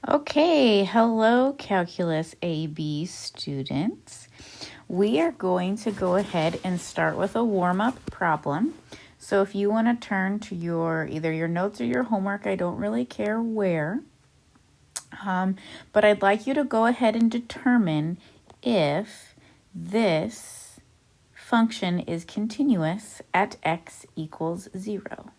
Okay, hello Calculus AB students. We are going to go ahead and start with a warm-up problem. So if you want to turn to either your notes or your homework, I don't really care where, but I'd like you to go ahead and determine if this function is continuous at x equals 0.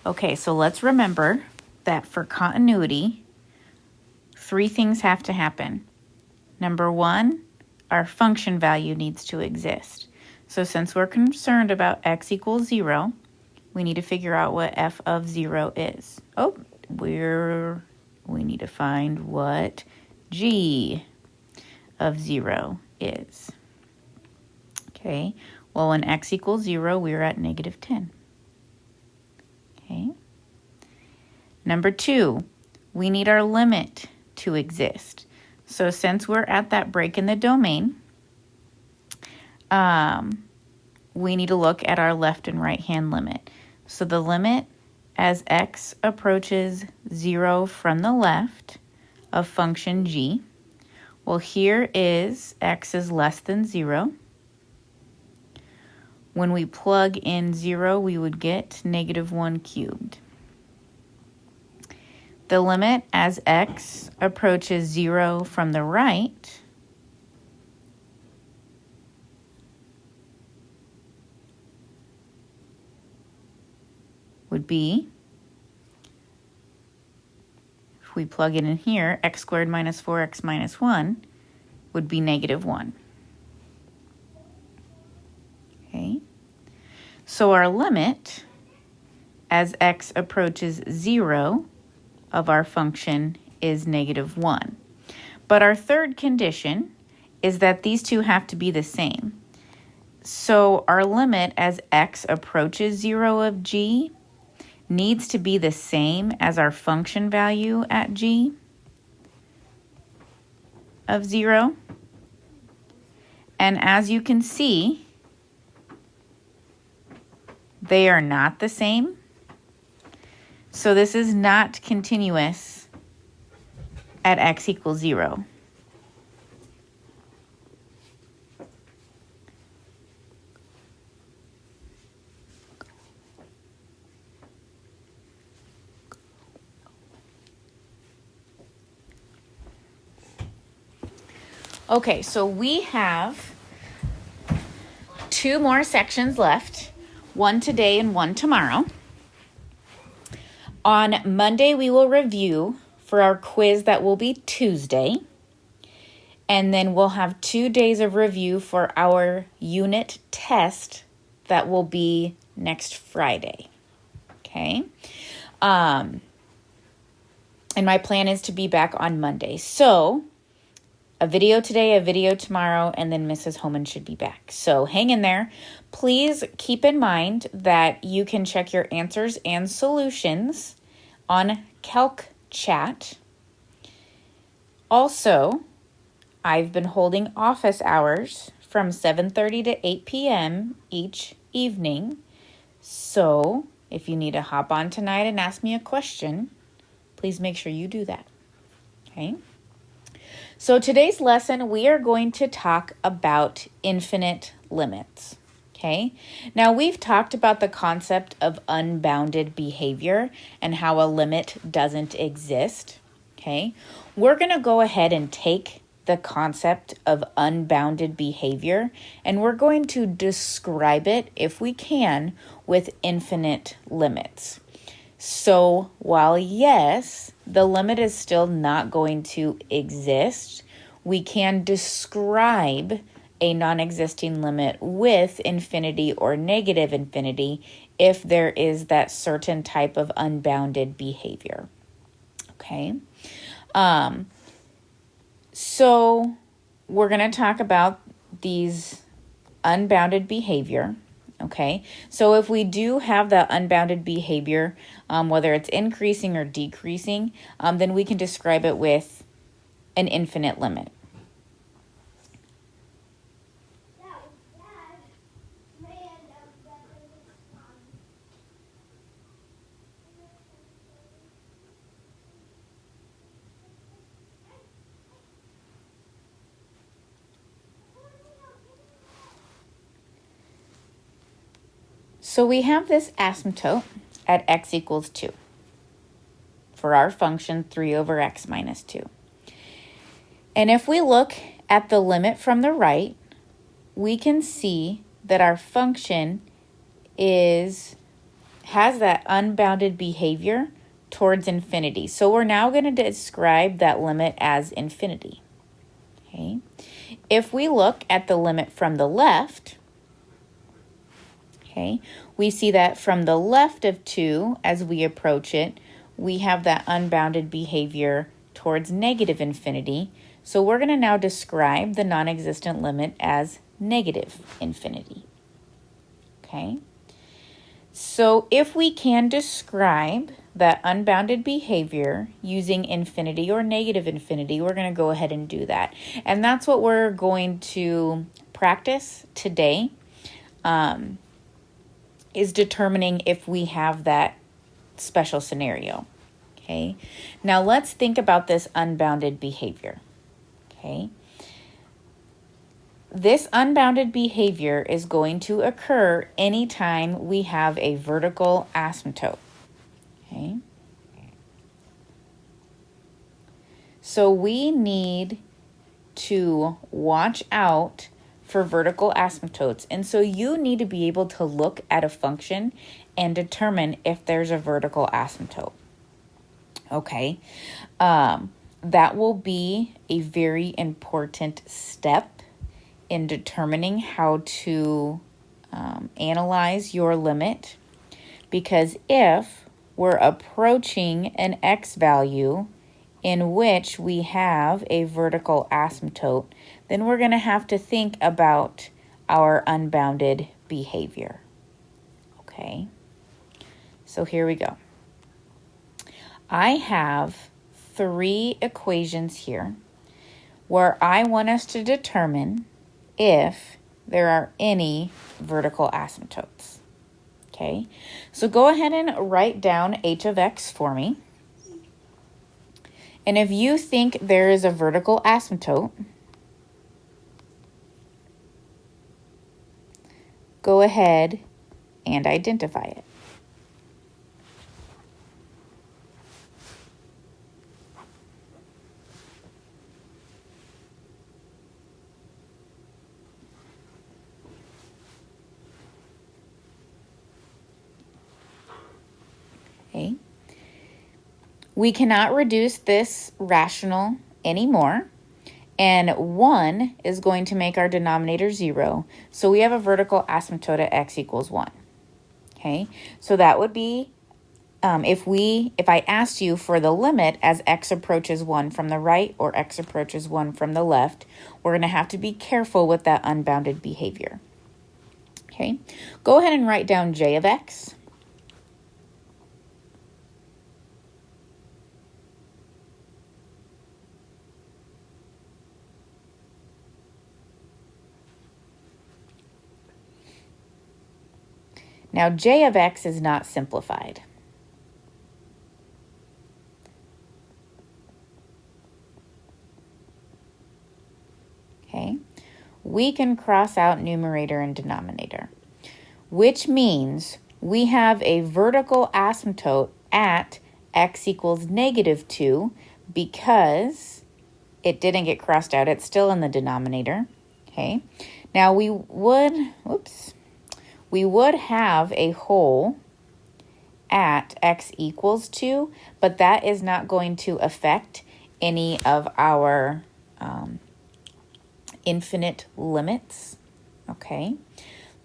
Okay, so let's remember that for continuity, 3 things have to happen. Number 1, our function value needs to exist. So since we're concerned about x equals 0, we need to figure out what f of 0 is. Oh, we need to find what g of 0 is. Okay, well, when x equals 0, we're at -10. Okay. Number 2, we need our limit to exist. So since we're at that break in the domain, we need to look at our left and right hand limit. So the limit as x approaches 0 from the left of function g, well, here is x is less than 0. When we plug in 0, we would get -1 cubed. The limit as x approaches 0 from the right would be, if we plug it in here, x squared minus 4x minus 1 would be -1. Okay, so our limit as x approaches 0 of our function is -1. But our third condition is that these two have to be the same. So our limit as x approaches 0 of g needs to be the same as our function value at g of 0. And as you can see, they are not the same. So this is not continuous at x equals 0. Okay, so we have 2 more sections left, one today and one tomorrow. On Monday, we will review for our quiz that will be Tuesday. And then we'll have 2 days of review for our unit test that will be next Friday. Okay. And my plan is to be back on Monday. So a video today, a video tomorrow, and then Mrs. Homan should be back. So hang in there. Please keep in mind that you can check your answers and solutions on Calc Chat. Also, I've been holding office hours from 7:30 to 8 p.m. each evening. So if you need to hop on tonight and ask me a question, please make sure you do that. Okay? So today's lesson, we are going to talk about infinite limits, okay? Now, we've talked about the concept of unbounded behavior and how a limit doesn't exist, okay? We're going to go ahead and take the concept of unbounded behavior and we're going to describe it, if we can, with infinite limits. So while yes, the limit is still not going to exist, we can describe a non-existing limit with infinity or negative infinity if there is that certain type of unbounded behavior. Okay. So we're going to talk about these unbounded behavior. Okay, so if we do have the unbounded behavior, whether it's increasing or decreasing, then we can describe it with an infinite limit. So we have this asymptote at x equals 2 for our function 3 over x minus 2. And if we look at the limit from the right, we can see that our function has that unbounded behavior towards infinity. So we're now going to describe that limit as infinity. Okay. If we look at the limit from the left, okay, we see that from the left of 2, as we approach it, we have that unbounded behavior towards negative infinity. So we're going to now describe the non-existent limit as negative infinity. Okay. So if we can describe that unbounded behavior using infinity or negative infinity, we're going to go ahead and do that. And that's what we're going to practice today. Is determining if we have that special scenario, okay? Now let's think about this unbounded behavior, okay? This unbounded behavior is going to occur anytime we have a vertical asymptote, okay? So we need to watch out for vertical asymptotes. And so you need to be able to look at a function and determine if there's a vertical asymptote. Okay. That will be a very important step in determining how to analyze your limit, because if we're approaching an x value in which we have a vertical asymptote, then we're going to have to think about our unbounded behavior. Okay, so here we go. I have 3 equations here where I want us to determine if there are any vertical asymptotes. Okay, so go ahead and write down h of x for me. And if you think there is a vertical asymptote, go ahead and identify it. Okay. We cannot reduce this rational anymore, and 1 is going to make our denominator 0, so we have a vertical asymptote at x equals 1. Okay, so that would be, if I asked you for the limit as x approaches 1 from the right or x approaches 1 from the left, we're going to have to be careful with that unbounded behavior. Okay, go ahead and write down j of x. Now, j of x is not simplified. Okay, we can cross out numerator and denominator, which means we have a vertical asymptote at x equals -2 because it didn't get crossed out. It's still in the denominator. Okay, now we would have a whole at x equals 2, but that is not going to affect any of our infinite limits. Okay,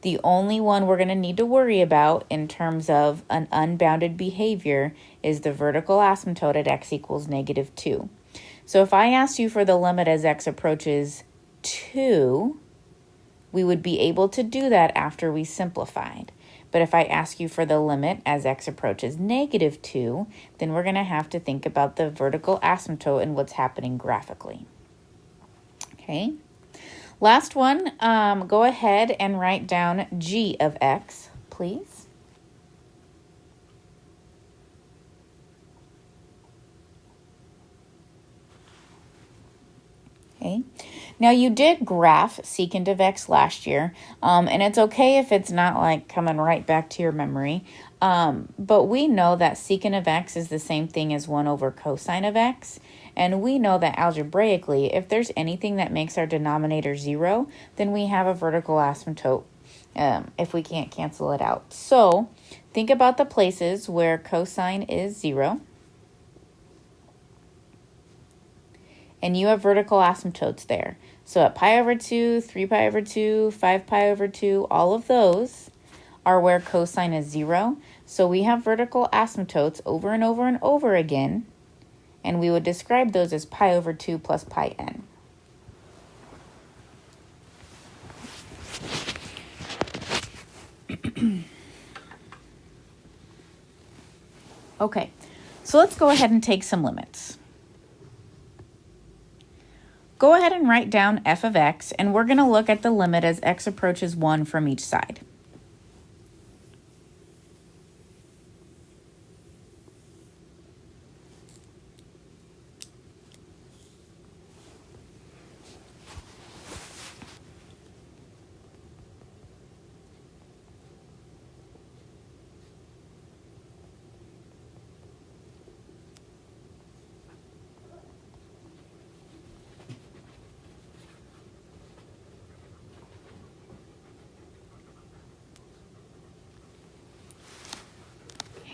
the only one we're going to need to worry about in terms of an unbounded behavior is the vertical asymptote at x equals -2. So if I asked you for the limit as x approaches 2, we would be able to do that after we simplified. But if I ask you for the limit as x approaches -2, then we're going to have to think about the vertical asymptote and what's happening graphically. Okay, last one, go ahead and write down g of x, please. Okay. Now, you did graph secant of x last year, and it's okay if it's not like coming right back to your memory, but we know that secant of x is the same thing as 1 over cosine of x, and we know that algebraically, if there's anything that makes our denominator 0, then we have a vertical asymptote if we can't cancel it out. So, think about the places where cosine is 0. And you have vertical asymptotes there. So at pi over 2, 3 pi over 2, 5 pi over 2, all of those are where cosine is 0. So we have vertical asymptotes over and over and over again, and we would describe those as pi over 2 plus pi n. Okay, so let's go ahead and take some limits. Go ahead and write down f of x, and we're going to look at the limit as x approaches 1 from each side.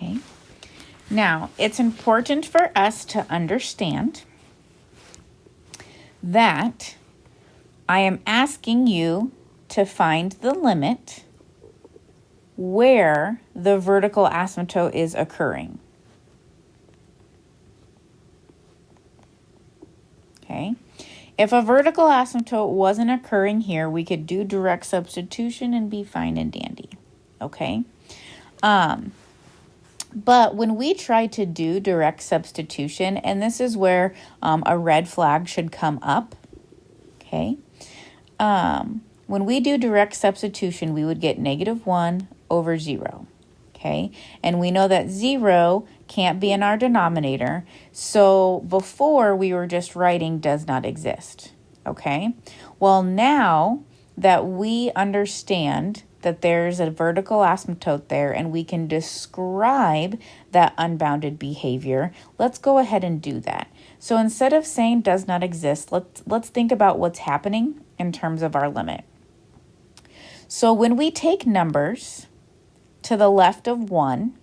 Okay. Now, it's important for us to understand that I am asking you to find the limit where the vertical asymptote is occurring. Okay. If a vertical asymptote wasn't occurring here, we could do direct substitution and be fine and dandy, okay? But when we try to do direct substitution, and this is where a red flag should come up, okay? When we do direct substitution, we would get -1 over 0, okay? And we know that 0 can't be in our denominator, so before we were just writing does not exist, okay? Well, now that we understand that there's a vertical asymptote there and we can describe that unbounded behavior, let's go ahead and do that. So instead of saying does not exist, let's think about what's happening in terms of our limit. So when we take numbers to the left of 1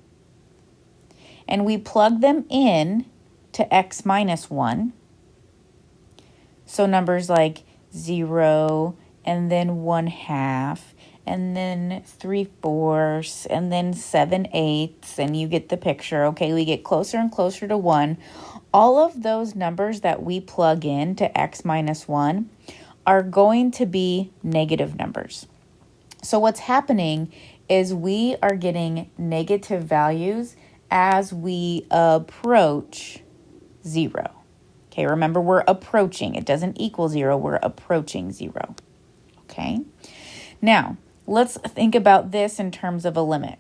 and we plug them in to x minus 1, so numbers like 0 and then 1/2 and then 3/4 and then 7/8, and you get the picture, okay? We get closer and closer to 1. All of those numbers that we plug in to x minus 1 are going to be negative numbers. So what's happening is we are getting negative values as we approach 0. Okay, remember we're approaching. It doesn't equal 0, we're approaching 0. Okay, now let's think about this in terms of a limit.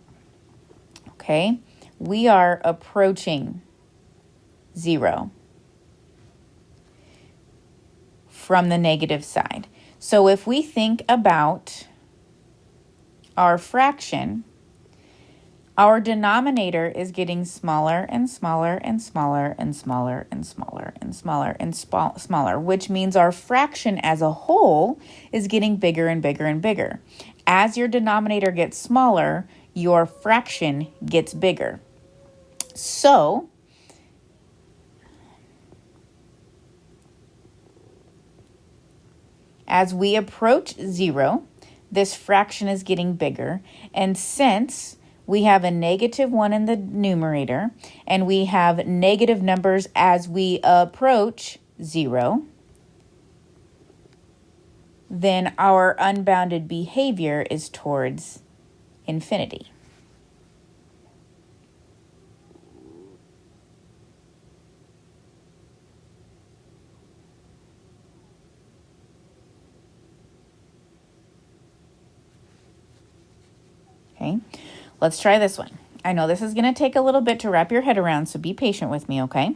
Okay, we are approaching 0 from the negative side. So if we think about our fraction, our denominator is getting smaller and smaller and smaller and smaller and smaller and smaller and smaller, which means our fraction as a whole is getting bigger and bigger and bigger. As your denominator gets smaller, your fraction gets bigger. So as we approach 0, this fraction is getting bigger, and since we have a -1 in the numerator and we have negative numbers as we approach 0, then our unbounded behavior is towards infinity. Okay, let's try this one. I know this is going to take a little bit to wrap your head around, so be patient with me, okay?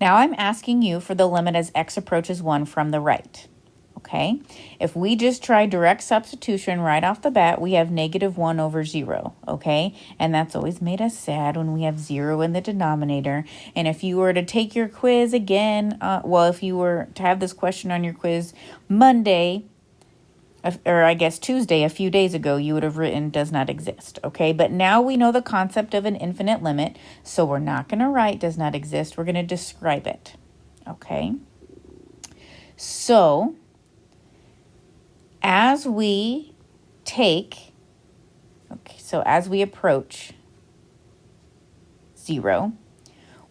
Now I'm asking you for the limit as x approaches 1 from the right, okay? If we just try direct substitution right off the bat, we have -1 over 0, okay? And that's always made us sad when we have 0 in the denominator. And if you were to take your quiz again, if you were to have this question on your quiz Monday, or I guess Tuesday, a few days ago, you would have written does not exist, okay? But now we know the concept of an infinite limit, so we're not going to write does not exist. We're going to describe it, okay? So as we as we approach 0,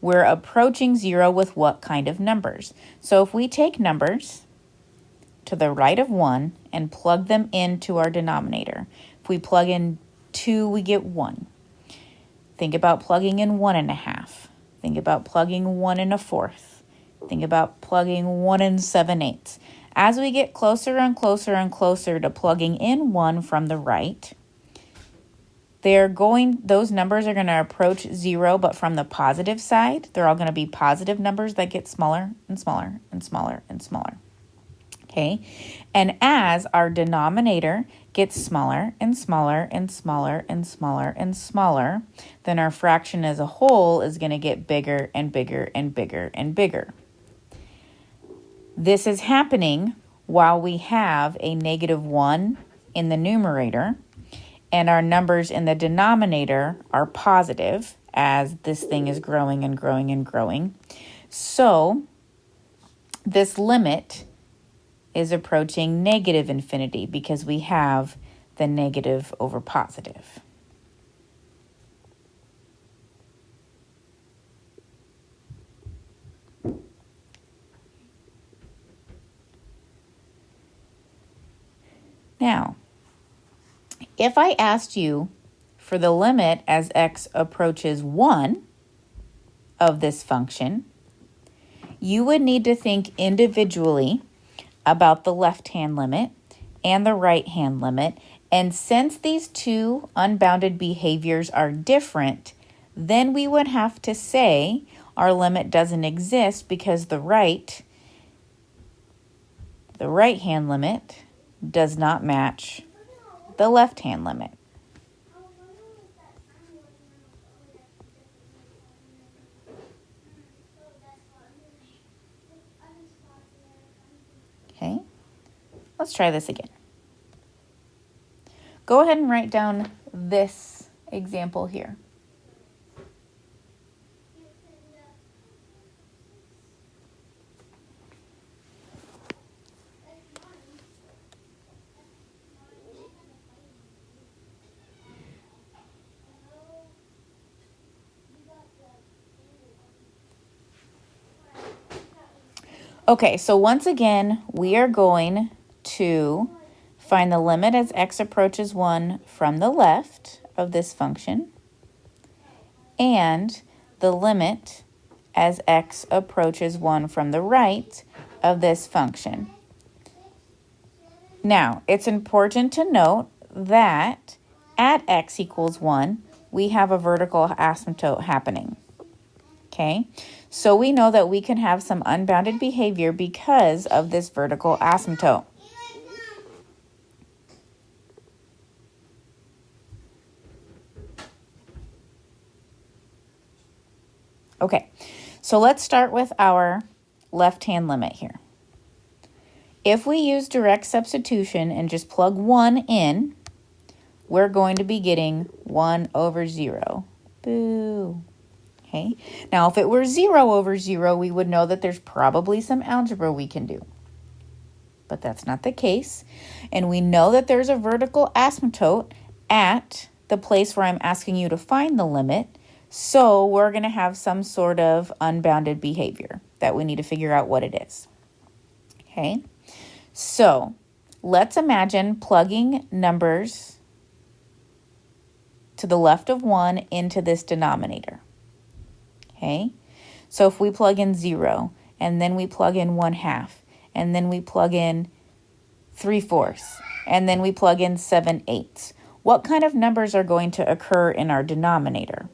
we're approaching 0 with what kind of numbers? So if we take numbers to the right of 1 and plug them into our denominator. If we plug in 2, we get 1. Think about plugging in 1.5. Think about plugging 1 1/4. Think about plugging 1 7/8. As we get closer and closer and closer to plugging in 1 from the right, those numbers are going to approach 0, but from the positive side, they're all going to be positive numbers that get smaller and smaller and smaller and smaller. Okay, and as our denominator gets smaller and smaller and smaller and smaller and smaller, then our fraction as a whole is going to get bigger and bigger and bigger and bigger. This is happening while we have a -1 in the numerator and our numbers in the denominator are positive as this thing is growing and growing and growing. So this limit is approaching negative infinity because we have the negative over positive. Now, if I asked you for the limit as x approaches 1 of this function, you would need to think individually about the left-hand limit and the right-hand limit. And since these two unbounded behaviors are different, then we would have to say our limit doesn't exist because the right-hand limit does not match the left-hand limit. Okay, let's try this again. Go ahead and write down this example here. Okay, so once again, we are going to find the limit as x approaches 1 from the left of this function and the limit as x approaches 1 from the right of this function. Now, it's important to note that at x equals 1, we have a vertical asymptote happening. Okay, so we know that we can have some unbounded behavior because of this vertical asymptote. Okay, so let's start with our left-hand limit here. If we use direct substitution and just plug 1 in, we're going to be getting 1 over 0. Boo. Okay, now if it were 0 over 0, we would know that there's probably some algebra we can do. But that's not the case. And we know that there's a vertical asymptote at the place where I'm asking you to find the limit. So we're going to have some sort of unbounded behavior that we need to figure out what it is. Okay, so let's imagine plugging numbers to the left of 1 into this denominator. Okay, so if we plug in 0, and then we plug in 1/2, and then we plug in 3/4, and then we plug in 7/8, what kind of numbers are going to occur in our denominator?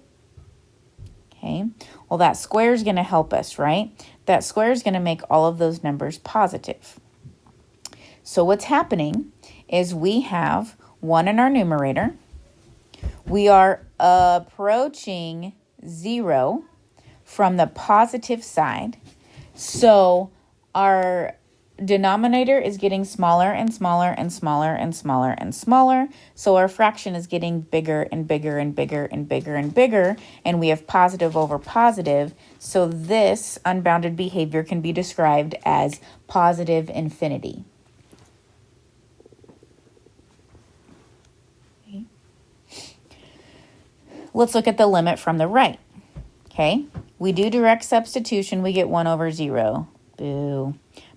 Okay, well, that square is going to help us, right? That square is going to make all of those numbers positive. So what's happening is we have 1 in our numerator. We are approaching 0 from the positive side. So our denominator is getting smaller and smaller and smaller and smaller and smaller. So our fraction is getting bigger and bigger and bigger and bigger and bigger. And we have positive over positive. So this unbounded behavior can be described as positive infinity. Okay. Let's look at the limit from the right. Okay, we do direct substitution, we get 1 over 0. Boo.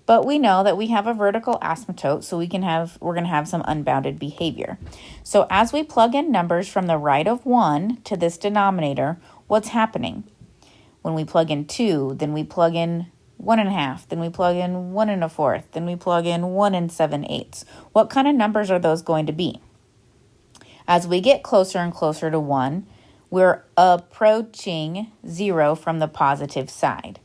But we know that we have a vertical asymptote, so we're going to have some unbounded behavior. So as we plug in numbers from the right of 1 to this denominator, what's happening? When we plug in 2, then we plug in 1/2, then we plug in 1 1/4, then we plug in 1 7/8. What kind of numbers are those going to be? As we get closer and closer to 1, we're approaching 0 from the positive side.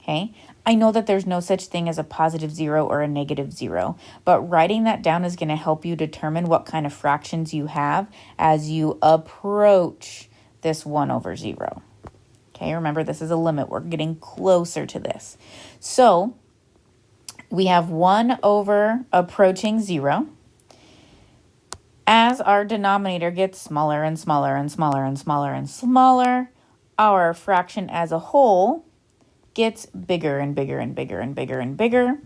Okay, I know that there's no such thing as a positive 0 or a negative 0, but writing that down is going to help you determine what kind of fractions you have as you approach this 1 over 0. Okay, remember this is a limit. We're getting closer to this. So we have 1 over approaching 0. As our denominator gets smaller and smaller and smaller and smaller and smaller, our fraction as a whole gets bigger and bigger and bigger and bigger and bigger.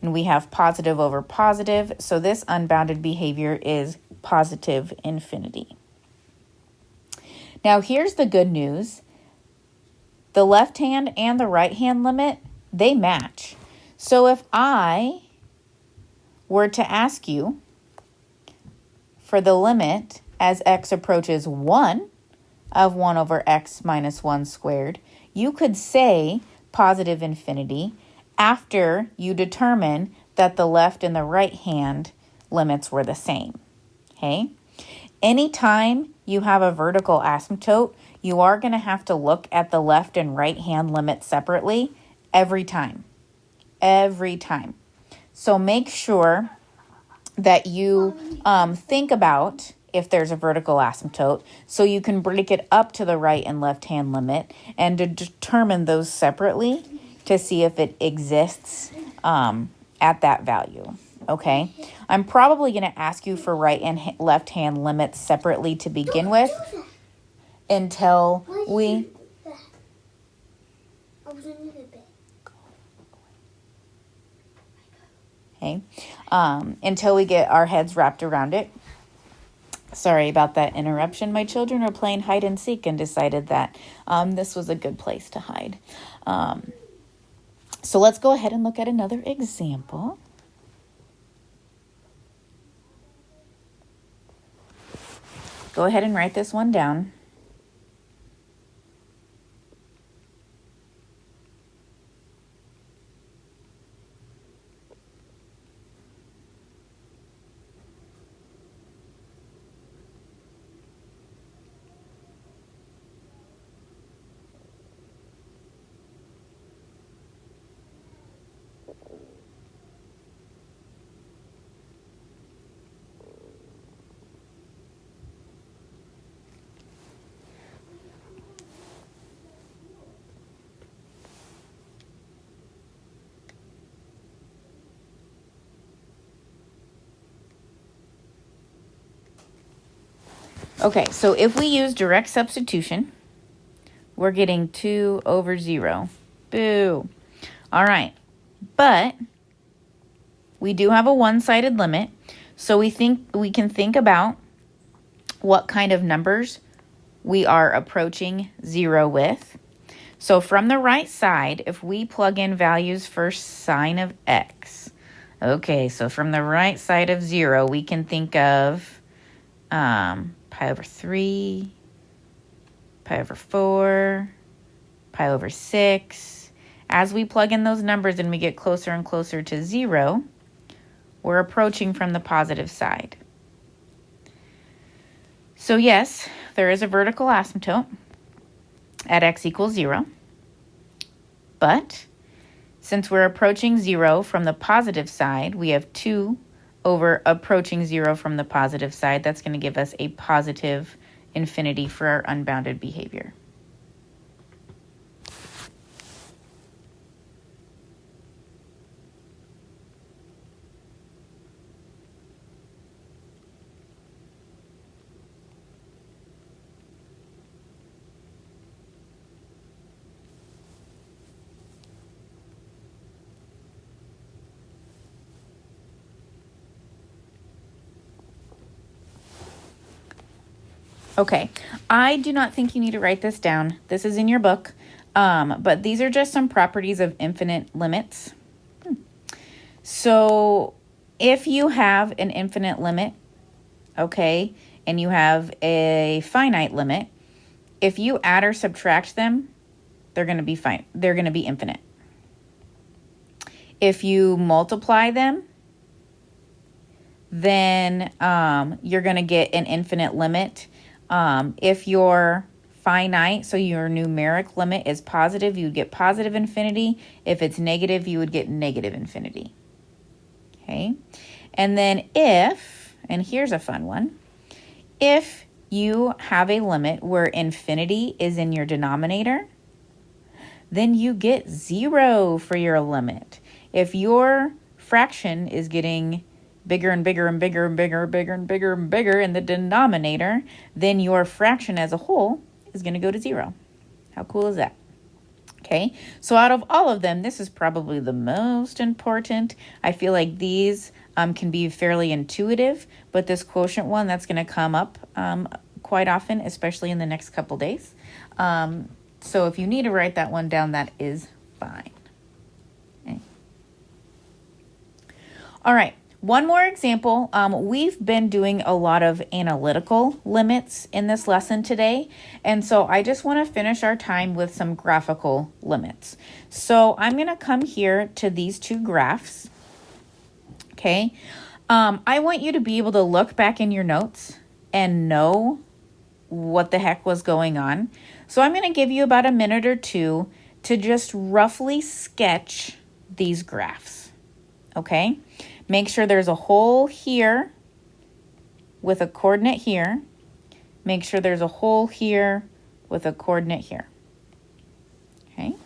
And we have positive over positive. So this unbounded behavior is positive infinity. Now here's the good news. The left hand and the right hand limit, they match. So if I were to ask you for the limit as x approaches 1 of 1 over x minus 1 squared, you could say positive infinity after you determine that the left and the right hand limits were the same, okay? Anytime you have a vertical asymptote, you are going to have to look at the left and right hand limits separately every time. Every time. So make sure that you think about if there's a vertical asymptote so you can break it up to the right and left hand limit and to determine those separately to see if it exists at that value. Okay, I'm probably going to ask you for right and left hand limits separately to begin with until we... Okay, until we get our heads wrapped around it. Sorry about that interruption. My children are playing hide and seek and decided that this was a good place to hide. So let's go ahead and look at another example. Go ahead and write this one down. Okay, so if we use direct substitution, we're getting 2 over 0. Boo. All right, but we do have a one-sided limit, so we can think about what kind of numbers we are approaching 0 with. So from the right side, if we plug in values for sine of x, okay, so from the right side of 0, we can think of pi over 3, pi over 4, pi over 6. As we plug in those numbers and we get closer and closer to 0, we're approaching from the positive side. So yes, there is a vertical asymptote at x equals 0. But since we're approaching 0 from the positive side, we have 2 over approaching 0 from the positive side. That's going to give us a positive infinity for our unbounded behavior. Okay, I do not think you need to write this down. This is in your book, but these are just some properties of infinite limits. So if you have an infinite limit, okay, and you have a finite limit, if you add or subtract them, they're going to be fine. They're going to be infinite. If you multiply them, then you're going to get an infinite limit. If your finite, so your numeric limit is positive, you would get positive infinity. If it's negative, you would get negative infinity. Okay. And then if, and here's a fun one, if you have a limit where infinity is in your denominator, then you get 0 for your limit. If your fraction is getting bigger and bigger and bigger and bigger and bigger and bigger and bigger in the denominator, then your fraction as a whole is going to go to 0. How cool is that? Okay, so out of all of them, this is probably the most important. I feel like these can be fairly intuitive, but this quotient one, that's going to come up quite often, especially in the next couple days. So if you need to write that one down, that is fine. Okay. All right. one more example. We've been doing a lot of analytical limits in this lesson today, and so I just want to finish our time with some graphical limits. So I'm going to come here to these two graphs, okay? I want you to be able to look back in your notes and know what the heck was going on. So I'm going to give you about a minute or two to just roughly sketch these graphs, okay? Make sure there's a hole here with a coordinate here. Make sure there's a hole here with a coordinate here, okay?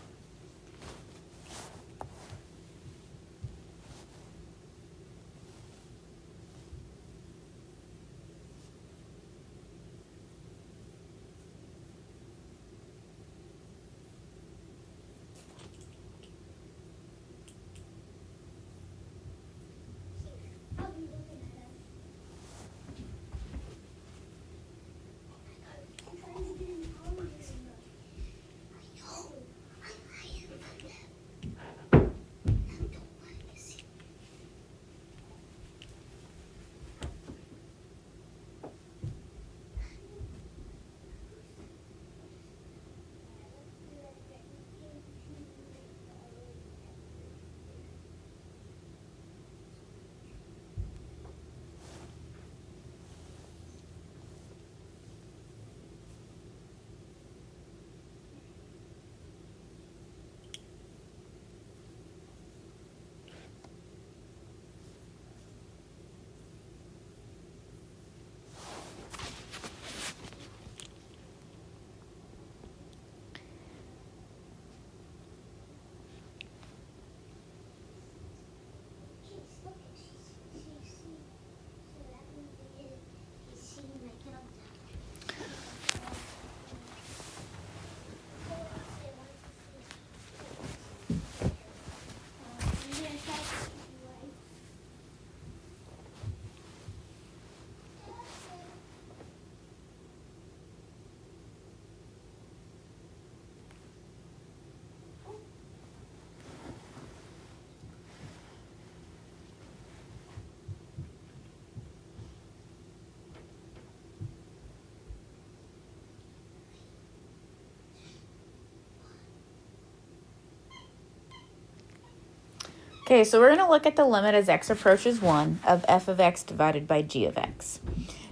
Okay, so we're going to look at the limit as x approaches 1 of f of x divided by g of x.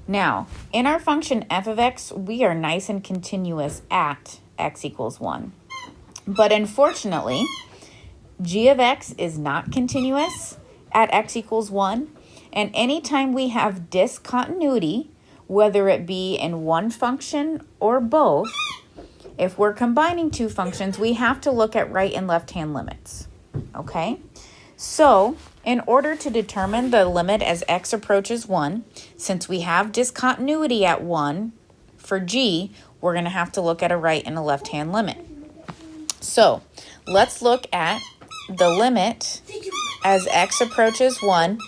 Now, in our function f of x, we are nice and continuous at x equals 1. But unfortunately, g of x is not continuous at x equals 1. And anytime we have discontinuity, whether it be in one function or both, if we're combining two functions, we have to look at right and left-hand limits, okay? So, in order to determine the limit as x approaches 1, since we have discontinuity at 1 for g, we're going to have to look at a right and a left-hand limit. So, let's look at the limit as x approaches 1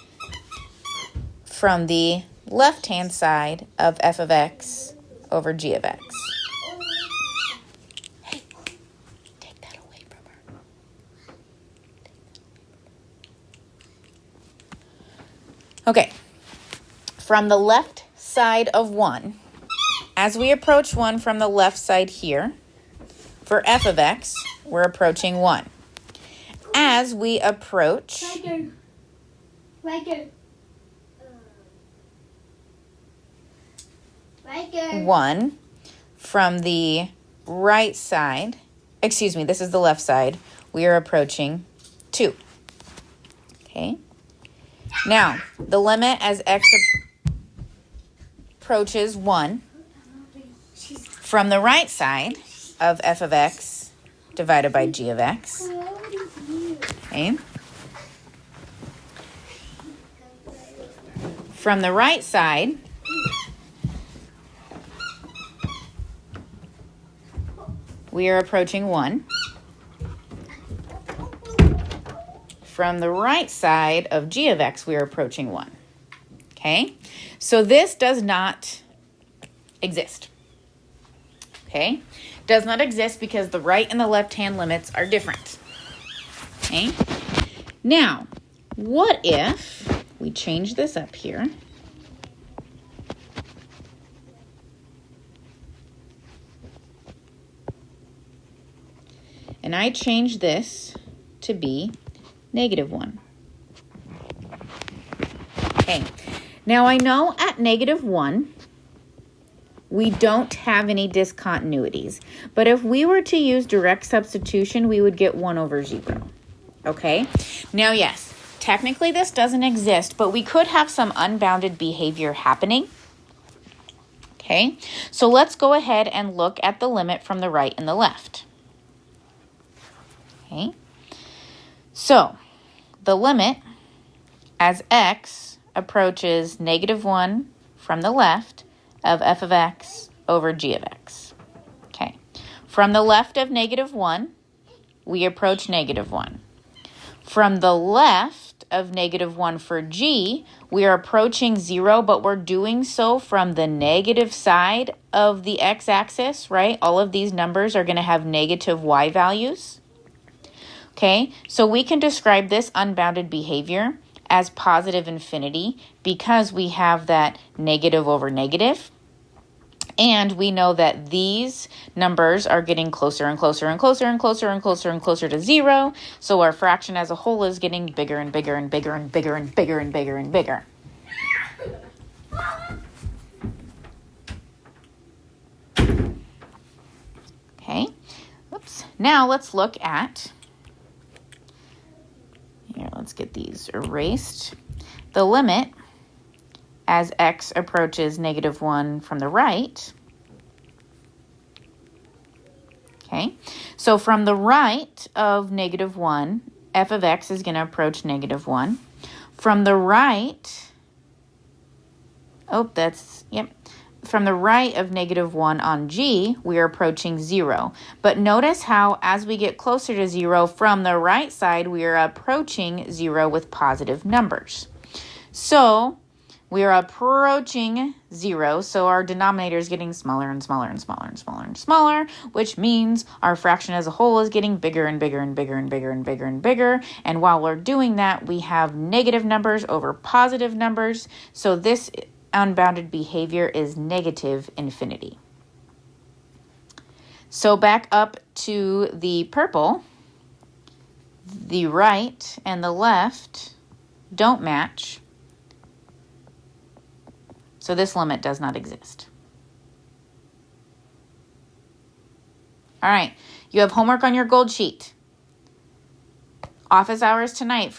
from the left-hand side of f of x over g of x. Hey, take that away from her. Okay, from the left side of 1, as we approach 1 from the left side here, for f of x, we're approaching 1. As we approach 1 from the right side, excuse me, this is the left side, we are approaching 2. Okay. Now, the limit as x approaches 1 from the right side of f of x divided by g of x. Okay. From the right side, we are approaching 1. From the right side of g of x, we are approaching 1. Okay? So this does not exist. Okay? Does not exist because the right and the left-hand limits are different. Okay? Now, what if we change this up here. And I change this to be -1. Okay, now I know at -1, we don't have any discontinuities. But if we were to use direct substitution, we would get 1 over 0. Okay, now yes, technically this doesn't exist, but we could have some unbounded behavior happening. Okay, so let's go ahead and look at the limit from the right and the left. Okay, so the limit as x approaches -1 from the left of f of x over g of x. Okay, from the left of -1, we approach -1. From the left of -1 for g, we are approaching 0, but we're doing so from the negative side of the x-axis, right? All of these numbers are going to have negative y values. Okay, so we can describe this unbounded behavior as positive infinity because we have that negative over negative. And we know that these numbers are getting closer and closer and closer and closer and closer and closer to 0. So our fraction as a whole is getting bigger and bigger and bigger and bigger and bigger and bigger and bigger. Okay, oops. Now let's look at, here, let's get these erased. The limit as x approaches -1 from the right. Okay, so from the right of -1, f of x is going to approach -1. From the right, from the right of -1 on g, we are approaching 0. But notice how as we get closer to 0, from the right side, we are approaching 0 with positive numbers. So we are approaching 0, so our denominator is getting smaller and smaller and smaller and smaller and smaller, which means our fraction as a whole is getting bigger and bigger and bigger and bigger and bigger and bigger. And while we're doing that, we have negative numbers over positive numbers. So this unbounded behavior is negative infinity. So back up to the purple, the right and the left don't match. So this limit does not exist. All right, you have homework on your gold sheet. Office hours tonight.